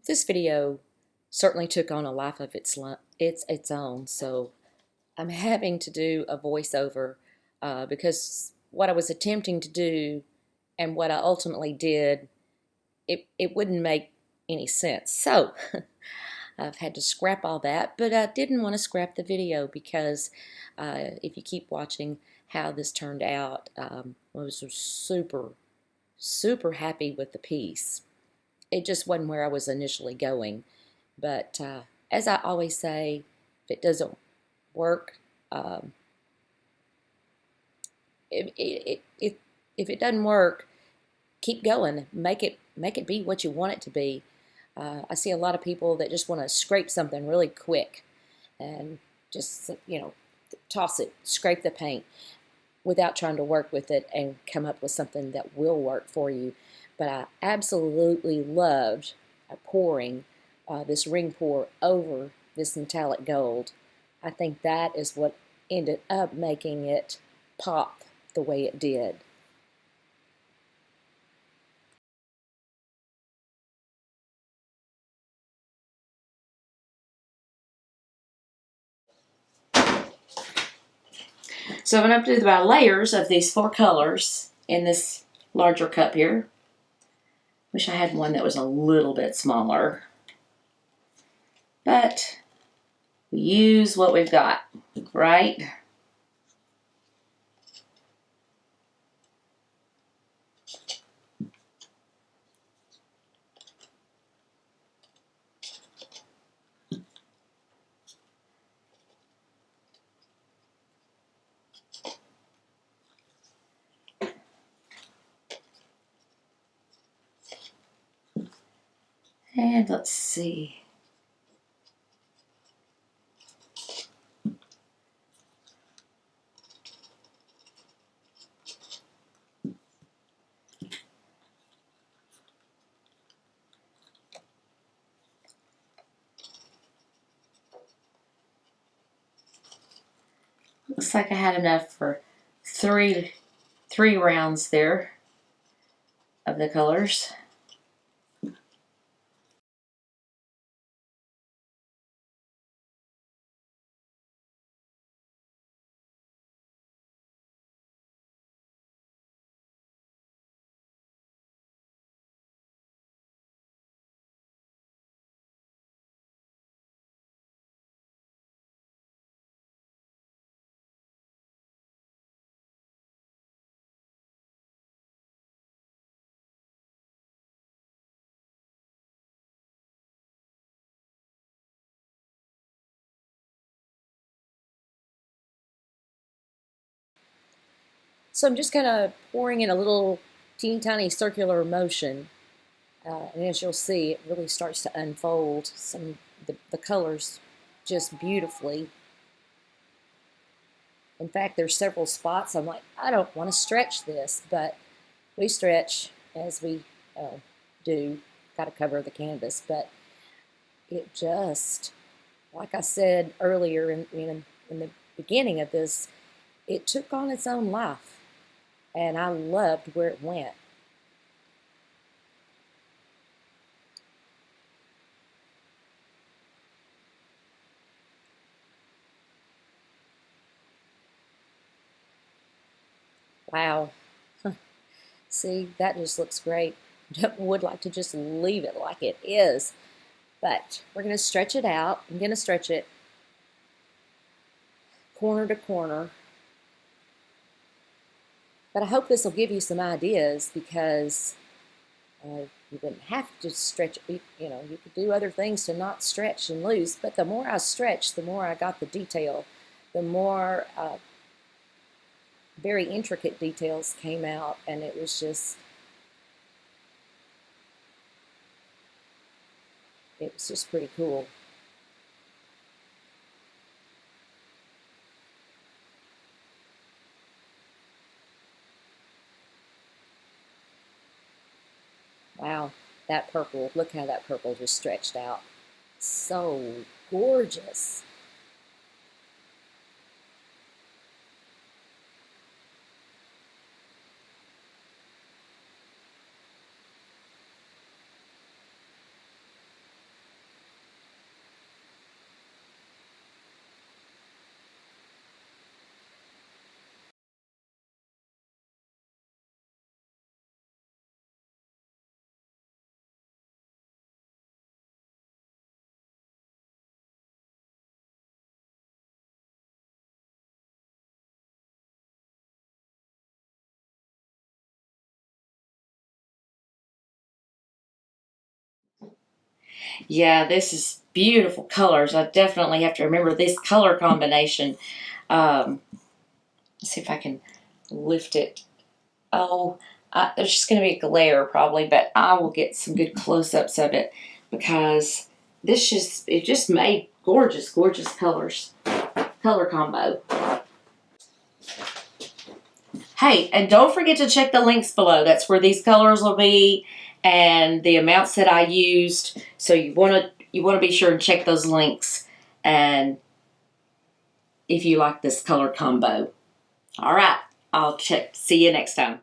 This video certainly took on a life of its own, so I'm having to do a voiceover because what I was attempting to do and what I ultimately did, it wouldn't make any sense. So I've had to scrap all that, but I didn't want to scrap the video because if you keep watching how this turned out, I was super happy with the piece. It just wasn't where I was initially going. But as I always say, if it doesn't work, if it doesn't work, keep going. Make it be what you want it to be. I see a lot of people that just want to scrape something really quick and just, toss it, scrape the paint without trying to work with it and come up with something that will work for you. But I absolutely loved pouring this ring pour over this metallic gold. I think that is what ended up making it pop the way it did. So I'm going to do my layers of these 4 colors in this larger cup here. Wish I had one that was a little bit smaller. But we use what we've got, right? And let's see. Looks like I had enough for three rounds there of the colors. So I'm just kind of pouring in a little teeny tiny circular motion. And as you'll see, it really starts to unfold the colors just beautifully. In fact, there's several spots I'm like, I don't want to stretch this, but we stretch as we do. Got to cover the canvas, but it just, like I said earlier in the beginning of this, it took on its own life, and I loved where it went. Wow. See, that just looks great. Would like to just leave it like it is, but we're going to stretch it out. I'm going to stretch it corner to corner. But I hope this will give you some ideas, because you wouldn't have to stretch, you could do other things to not stretch and lose. But the more I stretched, the more I got the detail, the more very intricate details came out, and it was just pretty cool. Wow, that purple, look how that purple just stretched out. So gorgeous. Yeah, this is beautiful colors. I definitely have to remember this color combination. Let's see if I can lift it. Oh, there's just going to be a glare probably, but I will get some good close-ups of it because it just made gorgeous, gorgeous colors. Color combo. Hey, and don't forget to check the links below. That's where these colors will be and the amounts that I used. So you want to be sure and check those links and if you like this color combo. All right, see you next time.